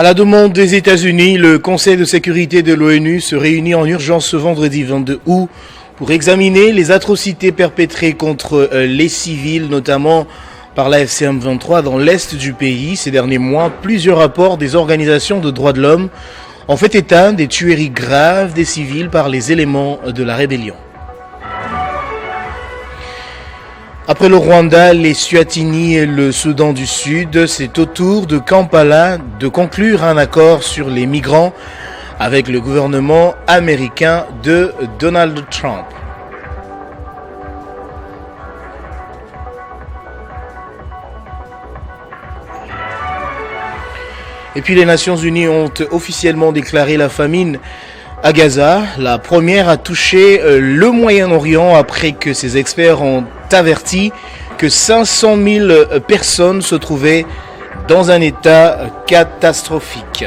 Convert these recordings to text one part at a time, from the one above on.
À la demande des États-Unis, le Conseil de sécurité de l'ONU se réunit en urgence ce vendredi 22 août pour examiner les atrocités perpétrées contre les civils, notamment par la FCM23 dans l'est du pays. Ces derniers mois, plusieurs rapports des organisations de droits de l'homme ont fait état des tueries graves des civils par les éléments de la rébellion. Après le Rwanda, l'Eswatini et le Soudan du Sud, c'est au tour de Kampala de conclure un accord sur les migrants avec le gouvernement américain de Donald Trump. Et puis les Nations Unies ont officiellement déclaré la famine à Gaza. La première a touché le Moyen-Orient après que ces experts ont averti que 500 000 personnes se trouvaient dans un état catastrophique.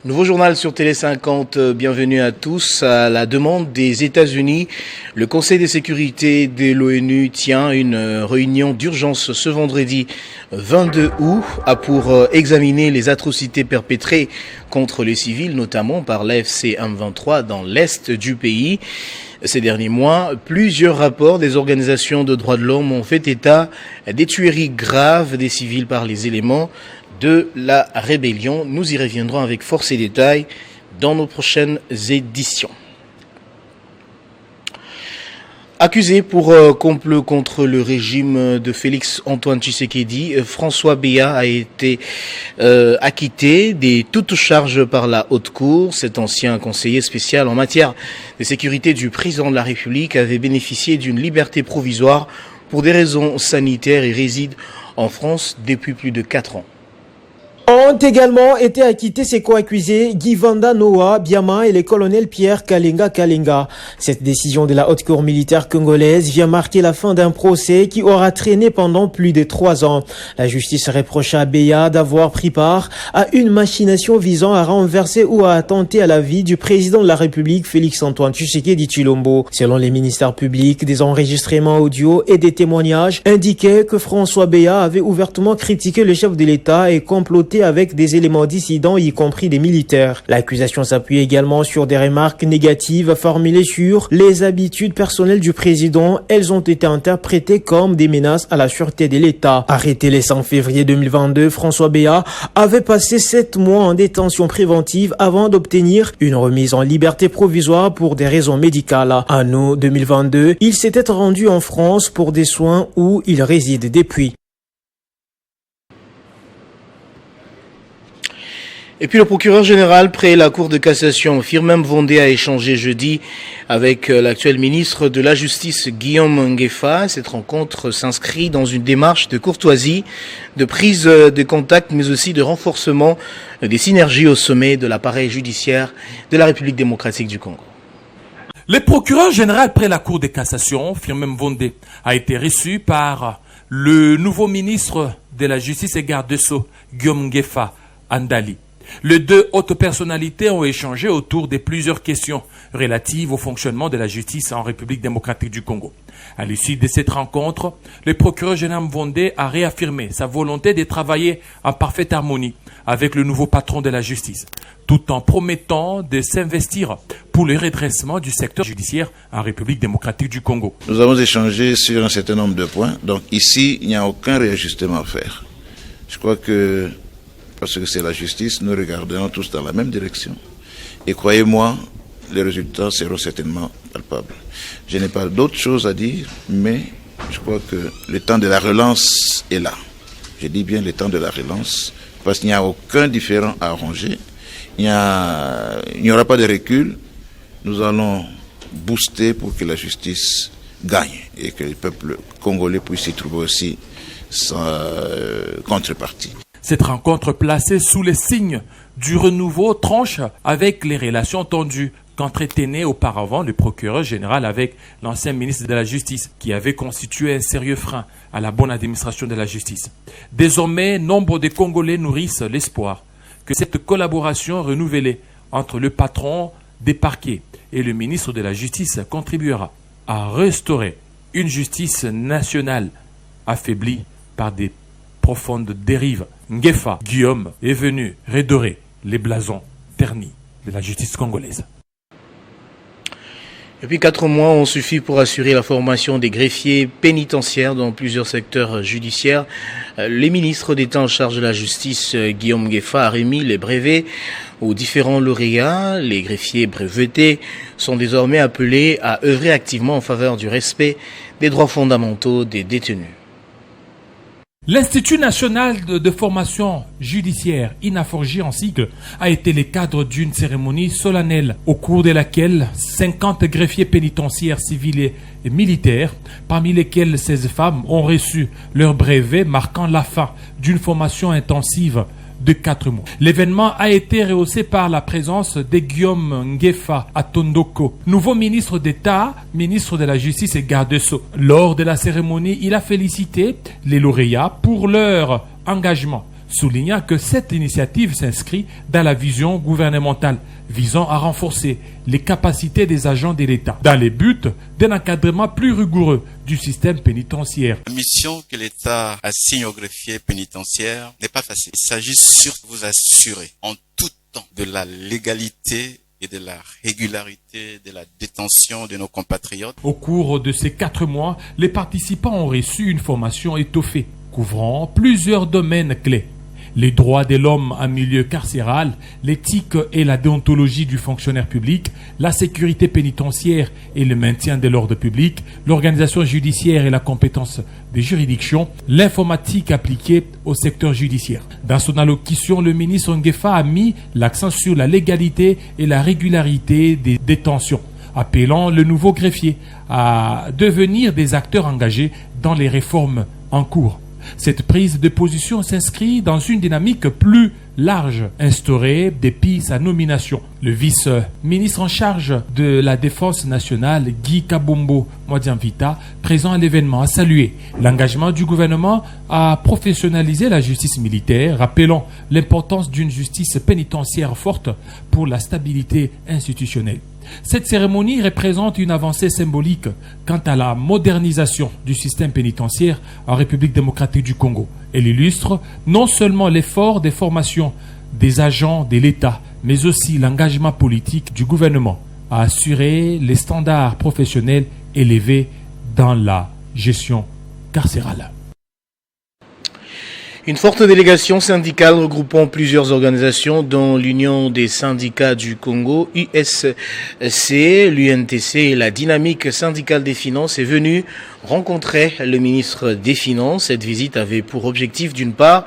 Nouveau journal sur Télé 50, bienvenue à tous. À la demande des États-Unis, le Conseil de sécurité de l'ONU tient une réunion d'urgence ce vendredi 22 août pour examiner les atrocités perpétrées contre les civils, notamment par l'AFC M23 dans l'est du pays. Ces derniers mois, plusieurs rapports des organisations de droits de l'homme ont fait état des tueries graves des civils par les éléments de la rébellion. Nous y reviendrons avec force et détails dans nos prochaines éditions. Accusé pour complot contre le régime de Félix Antoine Tshisekedi, François Béat a été acquitté de toutes charges par la Haute Cour. Cet ancien conseiller spécial en matière de sécurité du président de la République avait bénéficié d'une liberté provisoire pour des raisons sanitaires et réside en France depuis plus de 4 ans. Ont également été acquittés ses co-accusés Guy Vanda Noah Biama et le colonel Pierre Kalenga. Cette décision de la haute cour militaire congolaise vient marquer la fin d'un procès qui aura traîné pendant plus de 3 ans. La justice reprocha à Béat d'avoir pris part à une machination visant à renverser ou à attenter à la vie du président de la République Félix Antoine Tshisekedi Tshilombo. Selon les ministères publics, des enregistrements audio et des témoignages indiquaient que François Béat avait ouvertement critiqué le chef de l'État et comploté avec des éléments dissidents, y compris des militaires. L'accusation s'appuie également sur des remarques négatives formulées sur les habitudes personnelles du président. Elles ont été interprétées comme des menaces à la sûreté de l'État. Arrêté le 5 février 2022, François Béat avait passé 7 mois en détention préventive avant d'obtenir une remise en liberté provisoire pour des raisons médicales. En août 2022, il s'était rendu en France pour des soins où il réside depuis. Et puis le procureur général près la Cour de cassation, Firmin Mvonde, a échangé jeudi avec l'actuel ministre de la Justice, Guillaume Ngefa. Cette rencontre s'inscrit dans une démarche de courtoisie, de prise de contact, mais aussi de renforcement des synergies au sommet de l'appareil judiciaire de la République démocratique du Congo. Le procureur général près la Cour de cassation, Firmin Mvonde, a été reçu par le nouveau ministre de la Justice et garde des Sceaux, Guillaume Ngefa Andali. Les deux hautes personnalités ont échangé autour de plusieurs questions relatives au fonctionnement de la justice en République démocratique du Congo. À l'issue de cette rencontre, le procureur général Mvonde a réaffirmé sa volonté de travailler en parfaite harmonie avec le nouveau patron de la justice, tout en promettant de s'investir pour le redressement du secteur judiciaire en République démocratique du Congo. Nous avons échangé sur un certain nombre de points, donc ici, il n'y a aucun réajustement à faire. Je crois que parce que c'est la justice, nous regarderons tous dans la même direction. Et croyez-moi, les résultats seront certainement palpables. Je n'ai pas d'autre chose à dire, mais je crois que le temps de la relance est là. Je dis bien le temps de la relance, parce qu'il n'y a aucun différend à arranger. Il n'y aura pas de recul. Nous allons booster pour que la justice gagne et que le peuple congolais puisse y trouver aussi sa contrepartie. Cette rencontre placée sous les signes du renouveau tranche avec les relations tendues qu'entretenait auparavant le procureur général avec l'ancien ministre de la Justice, qui avait constitué un sérieux frein à la bonne administration de la justice. Désormais, nombre de Congolais nourrissent l'espoir que cette collaboration renouvelée entre le patron des parquets et le ministre de la Justice contribuera à restaurer une justice nationale affaiblie par des profondes dérives. Ngefa, Guillaume, est venu redorer les blasons ternis de la justice congolaise. Et puis 4 mois ont suffi pour assurer la formation des greffiers pénitentiaires dans plusieurs secteurs judiciaires. Les ministres d'État en charge de la justice, Guillaume Ngefa, a remis les brevets aux différents lauréats. Les greffiers brevetés sont désormais appelés à œuvrer activement en faveur du respect des droits fondamentaux des détenus. L'Institut national de formation judiciaire, INAFORJ en sigle, a été le cadre d'une cérémonie solennelle au cours de laquelle 50 greffiers pénitentiaires civils et militaires, parmi lesquels 16 femmes, ont reçu leur brevet marquant la fin d'une formation intensive de 4 mois. L'événement a été rehaussé par la présence de Guillaume Ngefa Atondoko, nouveau ministre d'État, ministre de la Justice et garde des Sceaux. Lors de la cérémonie, il a félicité les lauréats pour leur engagement, soulignant que cette initiative s'inscrit dans la vision gouvernementale visant à renforcer les capacités des agents de l'État dans les buts d'un encadrement plus rigoureux du système pénitentiaire. La mission que l'État assigne aux greffiers pénitentiaires n'est pas facile. Il s'agit surtout de vous assurer en tout temps de la légalité et de la régularité de la détention de nos compatriotes. Au cours de ces 4 mois, les participants ont reçu une formation étoffée, couvrant plusieurs domaines clés. Les droits de l'homme en milieu carcéral, l'éthique et la déontologie du fonctionnaire public, la sécurité pénitentiaire et le maintien de l'ordre public, l'organisation judiciaire et la compétence des juridictions, l'informatique appliquée au secteur judiciaire. Dans son allocution, le ministre Ngefa a mis l'accent sur la légalité et la régularité des détentions, appelant le nouveau greffier à devenir des acteurs engagés dans les réformes en cours. Cette prise de position s'inscrit dans une dynamique plus large, instaurée depuis sa nomination. Le vice-ministre en charge de la Défense nationale, Guy Kabombo Mwadianvita, présent à l'événement, a salué l'engagement du gouvernement à professionnaliser la justice militaire, rappelant l'importance d'une justice pénitentiaire forte pour la stabilité institutionnelle. Cette cérémonie représente une avancée symbolique quant à la modernisation du système pénitentiaire en République démocratique du Congo. Elle illustre non seulement l'effort des formations des agents de l'État, mais aussi l'engagement politique du gouvernement à assurer les standards professionnels élevés dans la gestion carcérale. Une forte délégation syndicale regroupant plusieurs organisations dont l'Union des syndicats du Congo, USC, l'UNTC et la dynamique syndicale des finances est venue rencontrer le ministre des Finances. Cette visite avait pour objectif d'une part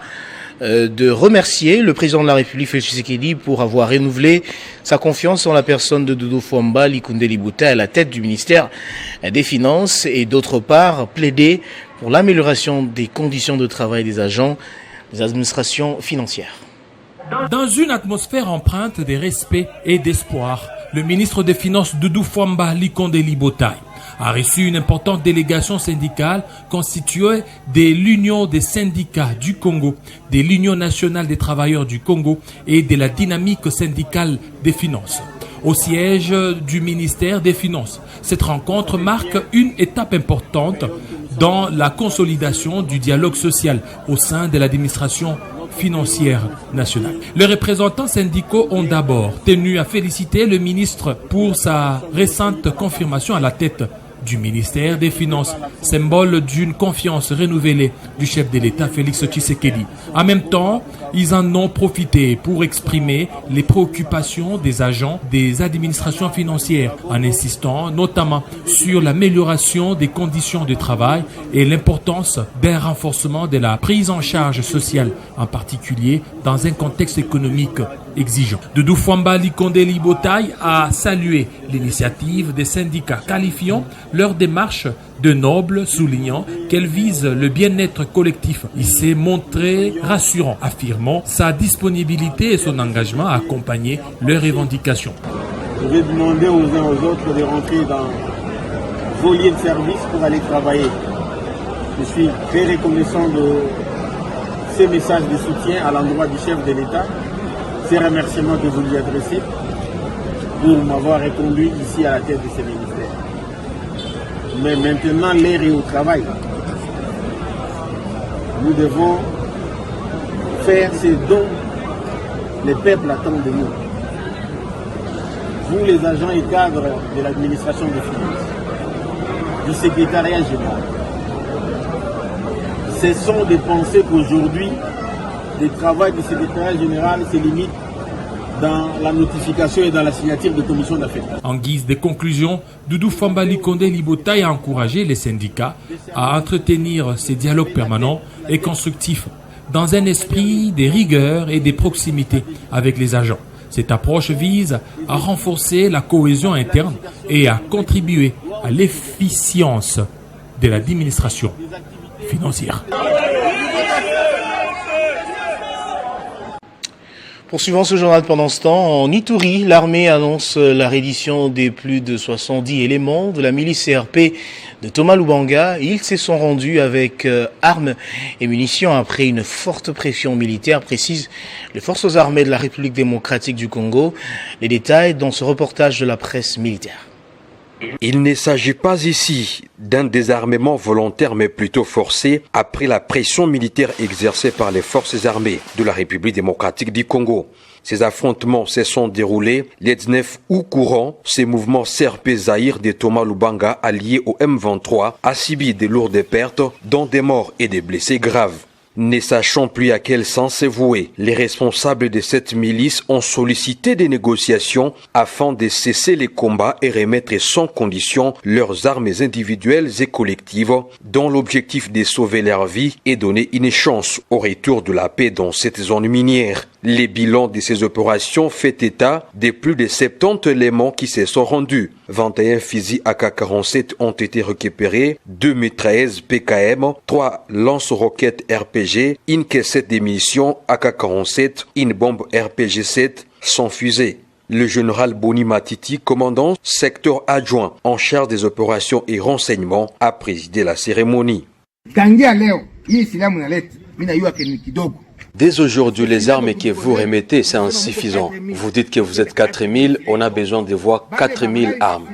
de remercier le président de la République, Félix Tshisekedi, pour avoir renouvelé sa confiance en la personne de Doudou Fwamba Likunde Libota à la tête du ministère des Finances et d'autre part plaider pour l'amélioration des conditions de travail des agents des administrations financières. Dans une atmosphère empreinte de respect et d'espoir, le ministre des Finances Doudou Fwamba Likunde Libota a reçu une importante délégation syndicale constituée de l'Union des syndicats du Congo, de l'Union nationale des travailleurs du Congo et de la dynamique syndicale des finances, au siège du ministère des Finances. Cette rencontre marque une étape importante dans la consolidation du dialogue social au sein de l'administration financière nationale. Les représentants syndicaux ont d'abord tenu à féliciter le ministre pour sa récente confirmation à la tête du ministère des Finances, symbole d'une confiance renouvelée du chef de l'État Félix Tshisekedi. En même temps, ils en ont profité pour exprimer les préoccupations des agents des administrations financières en insistant notamment sur l'amélioration des conditions de travail et l'importance d'un renforcement de la prise en charge sociale, en particulier dans un contexte économique exigeant. Doudou Fwamba Likunde Libota a salué l'initiative des syndicats, qualifiant leur démarche de noble, soulignant qu'elle vise le bien-être collectif. Il s'est montré rassurant, affirmant sa disponibilité et son engagement à accompagner leurs revendications. Je vais demander aux uns aux autres de rentrer dans vos lieux de service pour aller travailler. Je suis très reconnaissant de ces messages de soutien à l'endroit du chef de l'État, ces remerciements que vous lui adressez pour m'avoir reconduit ici à la tête de ces ministères. Mais maintenant, l'heure est au travail. nous devons faire ce dont les peuples attendent de nous. Vous, les agents et cadres de l'administration des finances, du secrétariat général, cessons de penser qu'aujourd'hui, le travail du secrétariat général se limite dans la notification et dans la signature de commissions d'affectation. En guise de conclusion, Doudou Fambali Condé Libota a encouragé les syndicats à entretenir ces dialogues permanents et constructifs dans un esprit de rigueur et de proximité avec les agents. Cette approche vise à renforcer la cohésion interne et à contribuer à l'efficience de l'administration financière. Poursuivant ce journal pendant ce temps, en Ituri, l'armée annonce la reddition des plus de 70 éléments de la milice CRP de Thomas Lubanga. Ils se sont rendus avec armes et munitions après une forte pression militaire, précise les forces armées de la République démocratique du Congo. Les détails dans ce reportage de la presse militaire. Il ne s'agit pas ici d'un désarmement volontaire mais plutôt forcé après la pression militaire exercée par les forces armées de la République démocratique du Congo. Ces affrontements se sont déroulés les 19 août courant. Ces mouvements CRP Zaïre de Thomas Lubanga alliés au M23 a subi de lourdes pertes, dont des morts et des blessés graves. Ne sachant plus à quel sens se vouer, les responsables de cette milice ont sollicité des négociations afin de cesser les combats et remettre sans condition leurs armes individuelles et collectives, dont l'objectif de sauver leur vie et donner une chance au retour de la paix dans cette zone minière. Les bilans de ces opérations fait état de plus de 70 éléments qui se sont rendus. 21 fusils AK-47 ont été récupérés, 2 mitrailleuses PKM, 3 lance-roquettes RPG, une caissette de munitions AK-47, une bombe RPG-7 sans fusée. Le général Boni Matiti, commandant secteur adjoint en charge des opérations et renseignements, a présidé la cérémonie. Dès aujourd'hui, les armes que vous remettez, c'est insuffisant. Vous dites que vous êtes 4000, on a besoin de voir 4000 armes.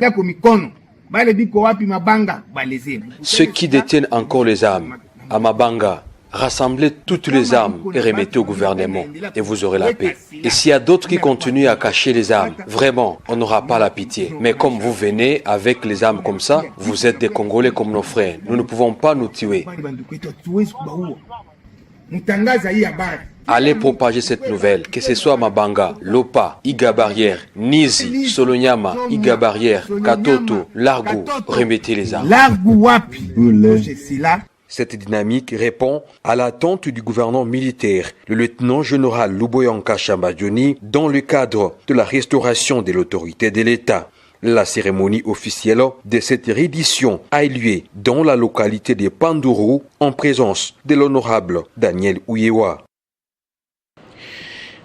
Ceux qui détiennent encore les armes, à Mabanga, rassemblez toutes les armes et remettez au gouvernement et vous aurez la paix. Et s'il y a d'autres qui continuent à cacher les armes, vraiment, on n'aura pas la pitié. Mais comme vous venez avec les armes comme ça, vous êtes des Congolais comme nos frères. Nous ne pouvons pas nous tuer. Allez propager cette nouvelle, que ce soit Mabanga, Lopa, Iga Barrière, Nizi, Solonyama, Iga Barrière, Katoto, Largou, remettez les armes. Cette dynamique répond à l'attente du gouvernement militaire, le lieutenant-général Luboyanka Chambadjoni, dans le cadre de la restauration de l'autorité de l'État. La cérémonie officielle de cette réédition a eu lieu dans la localité de Pandourou en présence de l'honorable Daniel Ouyewa.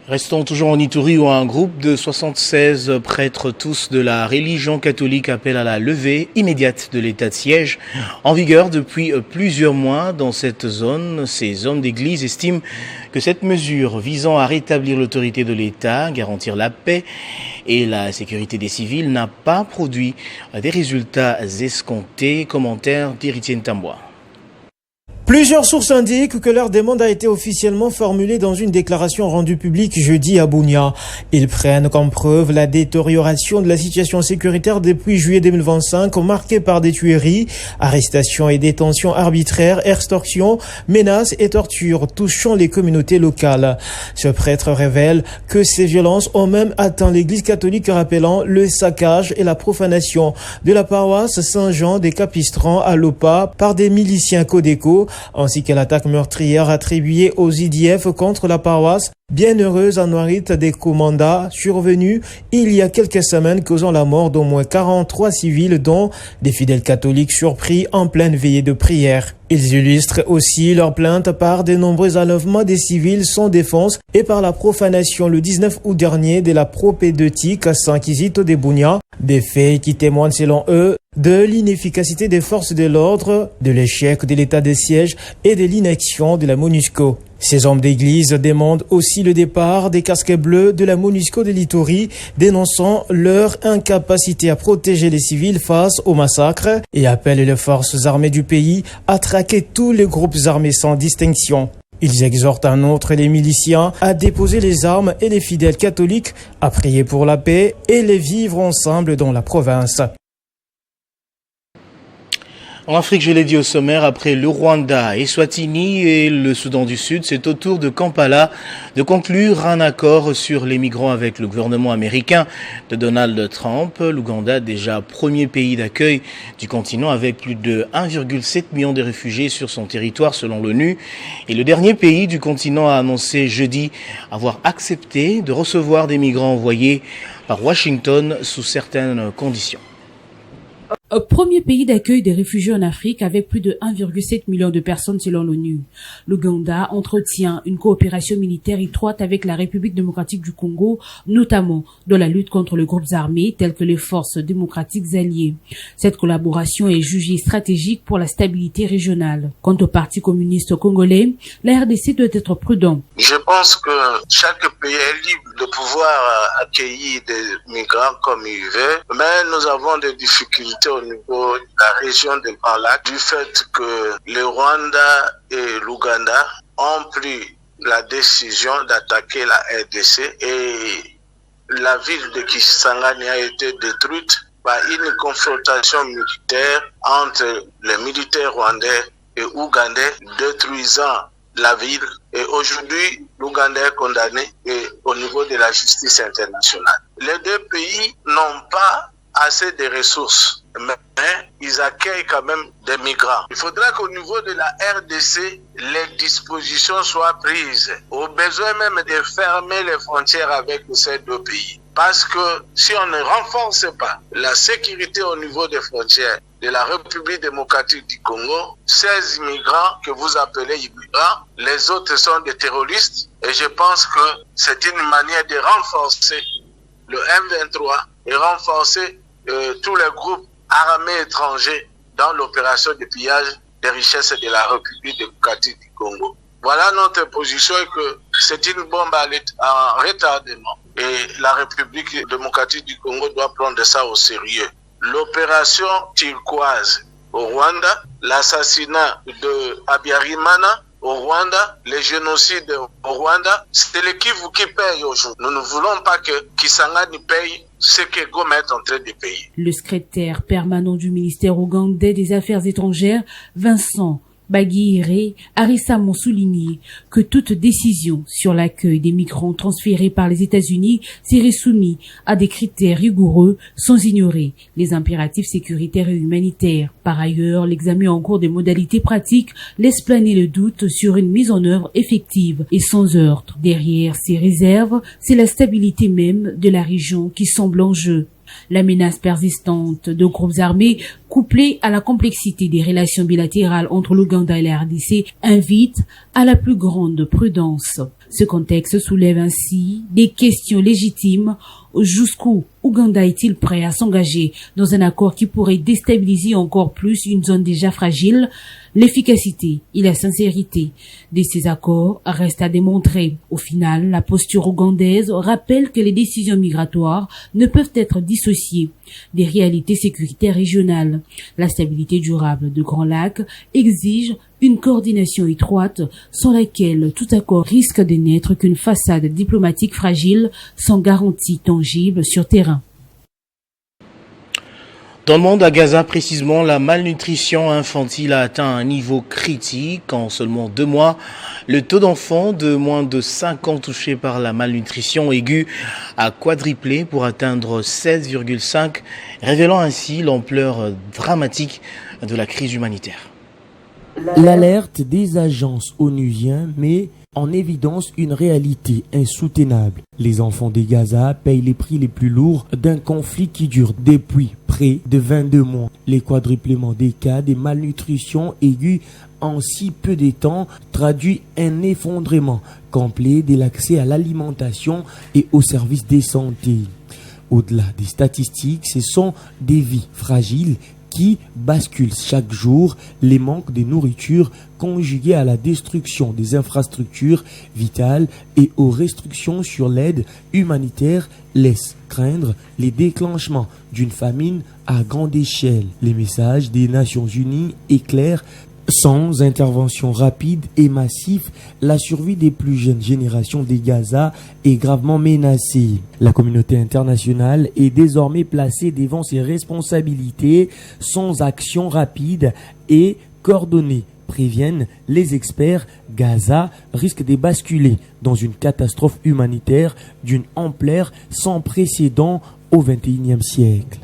Restons toujours en Ituri où un groupe de 76 prêtres tous de la religion catholique appelle à la levée immédiate de l'état de siège en vigueur depuis plusieurs mois dans cette zone. Ces hommes d'église estiment que cette mesure visant à rétablir l'autorité de l'État, garantir la paix et la sécurité des civils n'a pas produit des résultats escomptés. Commentaire d'Héritier Ntamboa. Plusieurs sources indiquent que leur demande a été officiellement formulée dans une déclaration rendue publique jeudi à Bunia. Ils prennent comme preuve la détérioration de la situation sécuritaire depuis juillet 2025, marquée par des tueries, arrestations et détentions arbitraires, extorsions, menaces et tortures touchant les communautés locales. Ce prêtre révèle que ces violences ont même atteint l'église catholique, rappelant le saccage et la profanation de la paroisse Saint-Jean des Capistrans à Lopa par des miliciens Codeco, ainsi que l'attaque meurtrière attribuée aux IDF contre la paroisse Bienheureuse à Noirit des Commandas, survenue il y a quelques semaines, causant la mort d'au moins 43 civils, dont des fidèles catholiques surpris en pleine veillée de prière. Ils illustrent aussi leur plainte par de nombreux enlèvements des civils sans défense et par la profanation le 19 août dernier de la propédeutique à Saint-Kizito de Bunia, des faits qui témoignent selon eux de l'inefficacité des forces de l'ordre, de l'échec de l'état de siège et de l'inaction de la MONUSCO. Ces hommes d'église demandent aussi le départ des casques bleus de la MONUSCO de l'Ituri, dénonçant leur incapacité à protéger les civils face au massacre et appellent les forces armées du pays à traquer tous les groupes armés sans distinction. Ils exhortent en outre les miliciens à déposer les armes et les fidèles catholiques à prier pour la paix et les vivre ensemble dans la province. En Afrique, je l'ai dit au sommaire, après le Rwanda, Eswatini et le Soudan du Sud, c'est au tour de Kampala de conclure un accord sur les migrants avec le gouvernement américain de Donald Trump. L'Ouganda, déjà premier pays d'accueil du continent avec plus de 1,7 million de réfugiés sur son territoire selon l'ONU. Et le dernier pays du continent a annoncé jeudi avoir accepté de recevoir des migrants envoyés par Washington sous certaines conditions. Premier pays d'accueil des réfugiés en Afrique avec plus de 1,7 million de personnes selon l'ONU. L'Ouganda entretient une coopération militaire étroite avec la République démocratique du Congo, notamment dans la lutte contre les groupes armés tels que les forces démocratiques alliées. Cette collaboration est jugée stratégique pour la stabilité régionale. Quant au Parti communiste congolais, la RDC doit être prudent. Je pense que chaque pays est libre de pouvoir accueillir des migrants comme il veut, mais nous avons des difficultés au niveau de la région de Grand Lac du fait que le Rwanda et l'Ouganda ont pris la décision d'attaquer la RDC et la ville de Kisangani a été détruite par une confrontation militaire entre les militaires rwandais et ougandais détruisant la ville. Et aujourd'hui, l'Ouganda est condamné au niveau de la justice internationale. Les deux pays n'ont pas assez de ressources, mais ils accueillent quand même des migrants. Il faudra qu'au niveau de la RDC, les dispositions soient prises, au besoin même de fermer les frontières avec ces deux pays. Parce que si on ne renforce pas la sécurité au niveau des frontières de la République démocratique du Congo, ces immigrants que vous appelez immigrants, les autres sont des terroristes. Et je pense que c'est une manière de renforcer le M23 et renforcer tous les groupes armés étrangers dans l'opération de pillage des richesses de la République démocratique du Congo. Voilà notre position et que c'est une bombe en retardement. Et la République démocratique du Congo doit prendre ça au sérieux. L'opération turquoise au Rwanda, l'assassinat de Habyarimana au Rwanda, les génocides au Rwanda, c'est le Kivu qui paye aujourd'hui. Nous ne voulons pas que Kisangani paye ce que Goma est en train de payer. Le secrétaire permanent du ministère ougandais des Affaires étrangères, Vincent Baguiré, a récemment souligné que toute décision sur l'accueil des migrants transférés par les États-Unis serait soumise à des critères rigoureux sans ignorer les impératifs sécuritaires et humanitaires. Par ailleurs, l'examen en cours des modalités pratiques laisse planer le doute sur une mise en œuvre effective et sans heurts. Derrière ces réserves, c'est la stabilité même de la région qui semble en jeu. La menace persistante de groupes armés, couplée à la complexité des relations bilatérales entre l'Ouganda et la RDC, invite à la plus grande prudence. Ce contexte soulève ainsi des questions légitimes. Jusqu'où Ouganda est-il prêt à s'engager dans un accord qui pourrait déstabiliser encore plus une zone déjà fragile? L'efficacité et la sincérité de ces accords restent à démontrer. Au final, la posture ougandaise rappelle que les décisions migratoires ne peuvent être dissociées des réalités sécuritaires régionales. La stabilité durable de Grand Lac exige une coordination étroite sans laquelle tout accord risque de n'être qu'une façade diplomatique fragile sans garantie tangible sur terrain. Dans le monde, à Gaza précisément, la malnutrition infantile a atteint un niveau critique. En seulement 2 mois, le taux d'enfants de moins de 5 ans touchés par la malnutrition aiguë a quadruplé pour atteindre 16,5, révélant ainsi l'ampleur dramatique de la crise humanitaire. L'alerte des agences onusiennes met en évidence une réalité insoutenable. Les enfants de Gaza payent les prix les plus lourds d'un conflit qui dure depuis près de 22 mois. Les quadruplements des cas de malnutrition aiguë en si peu de temps traduit un effondrement complet de l'accès à l'alimentation et aux services de santé. Au-delà des statistiques, ce sont des vies fragiles qui basculent chaque jour. Les manques de nourriture conjugués à la destruction des infrastructures vitales et aux restrictions sur l'aide humanitaire laissent craindre les déclenchements d'une famine à grande échelle. Les messages des Nations Unies éclairent: sans intervention rapide et massive, la survie des plus jeunes générations de Gaza est gravement menacée. La communauté internationale est désormais placée devant ses responsabilités. Sans action rapide et coordonnée, préviennent les experts, Gaza risque de basculer dans une catastrophe humanitaire d'une ampleur sans précédent au XXIe siècle.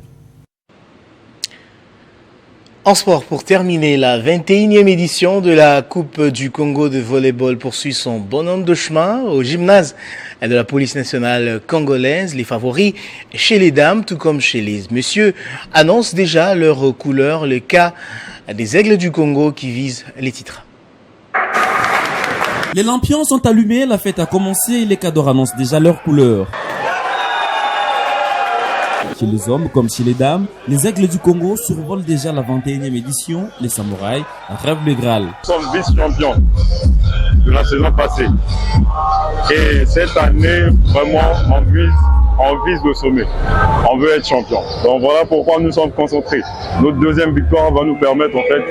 En sport, pour terminer, la 21e édition de la Coupe du Congo de volleyball poursuit son bonhomme de chemin au gymnase de la police nationale congolaise. Les favoris chez les dames, tout comme chez les messieurs, annoncent déjà leur couleur, le cas des Aigles du Congo qui visent les titres. Les lampions sont allumés, la fête a commencé et les cadors annoncent déjà leur couleur. Chez les hommes comme chez les dames, les Aigles du Congo survolent déjà la 21e édition. Les samouraïs rêvent le Graal. Nous sommes vice-champions de la saison passée. Et cette année, vraiment, on vise le sommet. On veut être champion. Donc voilà pourquoi nous sommes concentrés. Notre deuxième victoire va nous permettre en fait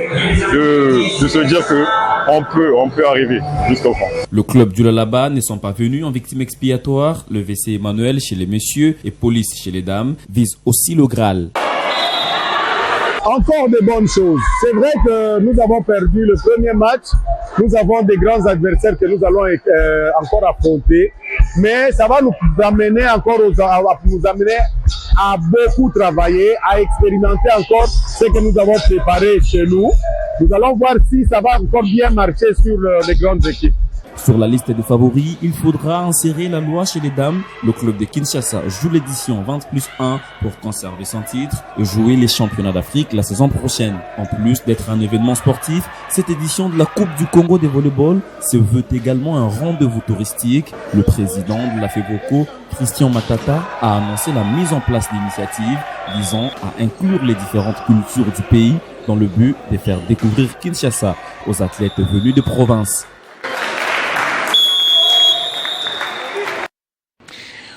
de se dire que on peut arriver jusqu'au fond. Le club du Lalaba ne sont pas venus en victime expiatoire. Le WC Emmanuel chez les messieurs et Police chez les dames vise aussi le Graal. Encore de bonnes choses. C'est vrai que nous avons perdu le premier match. Nous avons des grands adversaires que nous allons encore affronter. Mais ça va nous amener encore à beaucoup travailler, à expérimenter encore ce que nous avons préparé chez nous. Nous allons voir si ça va encore bien marcher sur les grandes équipes. Sur la liste des favoris, il faudra insérer la loi chez les dames. Le club de Kinshasa joue l'édition 20+1 pour conserver son titre et jouer les championnats d'Afrique la saison prochaine. En plus d'être un événement sportif, cette édition de la Coupe du Congo de volleyball se veut également un rendez-vous touristique. Le président de la FEVOCO, Christian Matata, a annoncé la mise en place d'initiatives visant à inclure les différentes cultures du pays dans le but de faire découvrir Kinshasa aux athlètes venus de province.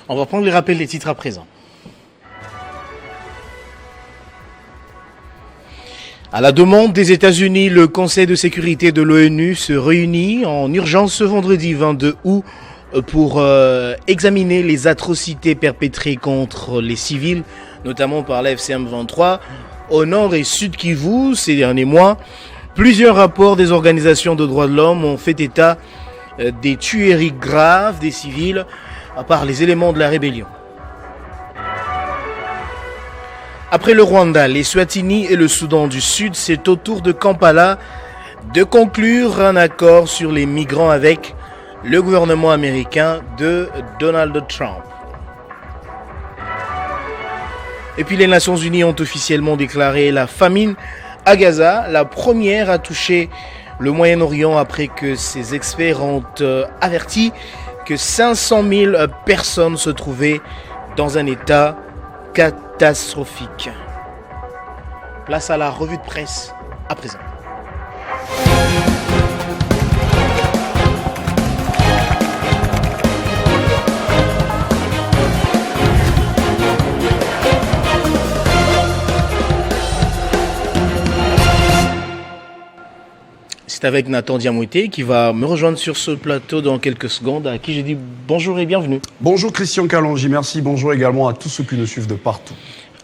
On va prendre les rappels des titres à présent. À la demande des États-Unis, le Conseil de sécurité de l'ONU se réunit en urgence ce vendredi 22 août pour examiner les atrocités perpétrées contre les civils, notamment par la FCM 23, au nord et sud Kivu. Ces derniers mois, plusieurs rapports des organisations de droits de l'homme ont fait état des tueries graves des civils par les éléments de la rébellion. Après le Rwanda, les Swatini et le Soudan du Sud, c'est au tour de Kampala de conclure un accord sur les migrants avec le gouvernement américain de Donald Trump. Et puis les Nations Unies ont officiellement déclaré la famine à Gaza, la première à toucher le Moyen-Orient après que ces experts ont averti que 500 000 personnes se trouvaient dans un état catastrophique. Place à la revue de presse à présent. C'est avec Nathan Diamouté qui va me rejoindre sur ce plateau dans quelques secondes, à qui j'ai dit bonjour et bienvenue. Bonjour Christian Kalonji, merci. Bonjour également à tous ceux qui nous suivent de partout.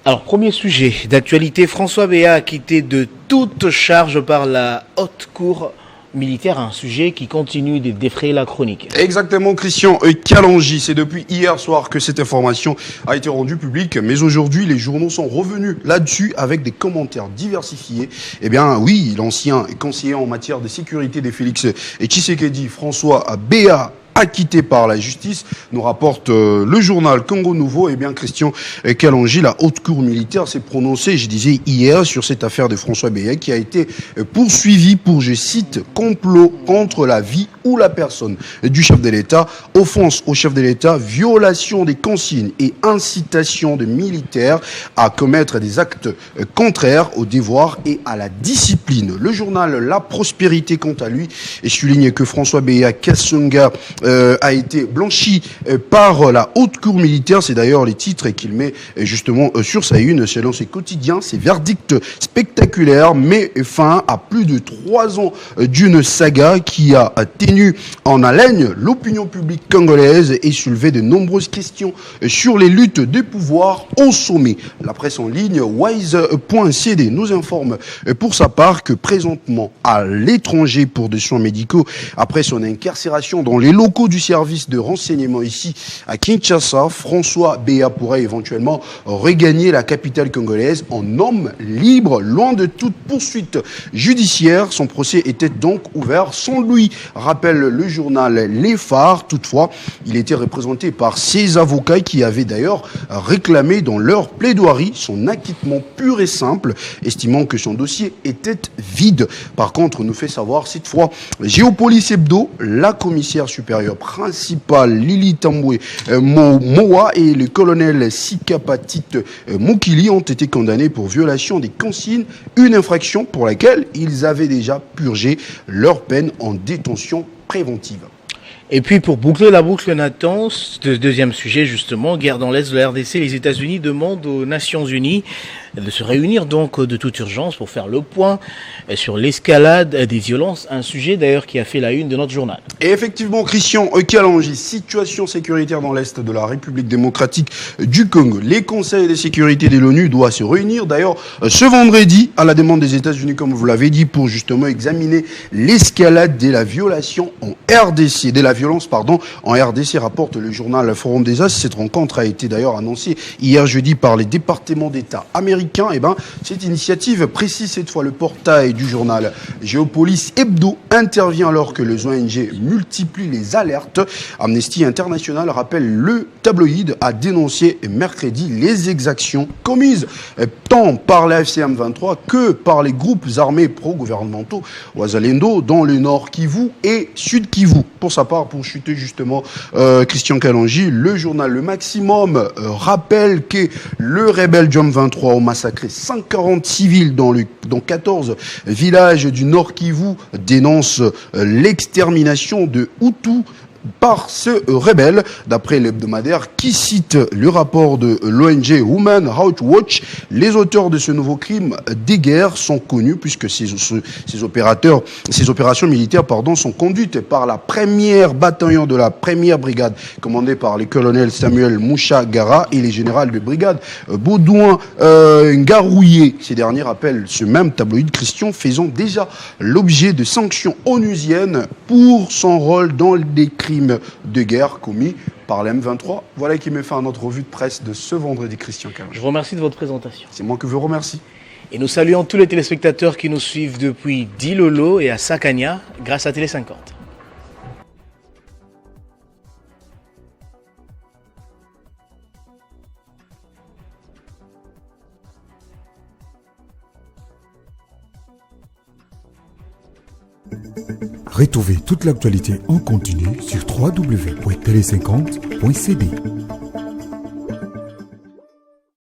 Alors, premier sujet d'actualité, François Béat acquitté de toute charge par la haute cour militaire, un sujet qui continue de défrayer la chronique. Exactement Christian Kalonji, c'est depuis hier soir que cette information a été rendue publique, mais aujourd'hui les journaux sont revenus là-dessus avec des commentaires diversifiés. Eh bien oui, l'ancien conseiller en matière de sécurité de Félix Tshisekedi, François Béat, acquitté par la justice, nous rapporte le journal Congo Nouveau. Eh bien, Christian Kalonji, la haute cour militaire s'est prononcée, je disais hier, sur cette affaire de François Béa qui a été poursuivi pour, je cite, complot contre la vie ou la personne du chef de l'État, offense au chef de l'État, violation des consignes et incitation de militaires à commettre des actes contraires au devoir et à la discipline. Le journal La Prospérité, quant à lui, souligne que François Béa Kassunga a été blanchi par la haute cour militaire. C'est d'ailleurs les titres qu'il met justement sur sa une. Selon ses quotidiens, ces verdicts spectaculaires met fin à plus de 3 ans d'une saga qui a tenu en haleine l'opinion publique congolaise et soulevé de nombreuses questions sur les luttes des pouvoirs au sommet. La presse en ligne Wise.cd nous informe pour sa part que présentement à l'étranger pour des soins médicaux après son incarcération dans les locaux du service de renseignement ici à Kinshasa, François Béa pourrait éventuellement regagner la capitale congolaise en homme libre, loin de toute poursuite judiciaire. Son procès était donc ouvert sans lui, rappelle le journal Les Phares. Toutefois, il était représenté par ses avocats qui avaient d'ailleurs réclamé dans leur plaidoirie son acquittement pur et simple, estimant que son dossier était vide. Par contre, nous fait savoir cette fois Géopolis Hebdo, la commissaire supérieure principale Lili Tambwe Moa et le colonel Sikapatit Mukili ont été condamnés pour violation des consignes, une infraction pour laquelle ils avaient déjà purgé leur peine en détention préventive. Et puis pour boucler la boucle, Nathan, deuxième sujet justement, guerre dans l'Est de la RDC, les États-Unis demandent aux Nations Unies de se réunir donc de toute urgence pour faire le point sur l'escalade des violences, un sujet d'ailleurs qui a fait la une de notre journal. Et effectivement, Christian Kalonji, situation sécuritaire dans l'Est de la République démocratique du Congo. Les conseils de sécurité de l'ONU doivent se réunir d'ailleurs ce vendredi à la demande des États-Unis, comme vous l'avez dit, pour justement examiner l'escalade de la violation en RDC, en RDC, rapporte le journal Forum des As. Cette rencontre a été d'ailleurs annoncée hier jeudi par les départements d'État américains. Et cette initiative précise cette fois le portail du journal Géopolis Hebdo intervient alors que les ONG multiplient les alertes. Amnesty International rappelle le tabloïd a dénoncé mercredi les exactions commises tant par la FCM 23 que par les groupes armés pro-gouvernementaux Wazalendo dans le nord Kivu et sud Kivu. Pour sa part, pour chuter justement Christian Kalonji, le journal Le Maximum rappelle que le rebelle Jom 23 a massacré 140 civils dans 14 villages du nord Kivu, dénonce l'extermination de Hutus par ce rebelle, d'après l'hebdomadaire qui cite le rapport de l'ONG Human Rights Watch. Les auteurs de ce nouveau crime des guerres sont connus puisque ces opérations militaires sont conduites par la première bataillon de la première brigade commandée par les colonels Samuel Moucha Gara et les généraux de brigade Baudouin Ngarouillé. Ces derniers rappellent ce même tabloïd Christian faisant déjà l'objet de sanctions onusiennes pour son rôle dans des crimes de guerre commis par l'M23. Voilà qui met fin à notre revue de presse de ce vendredi, Christian Kalonji. Je vous remercie de votre présentation. C'est moi que vous remercie. Et nous saluons tous les téléspectateurs qui nous suivent depuis Dilolo et à Sakania grâce à Télé 50. Retrouvez toute l'actualité en continu sur www.tele50.cd.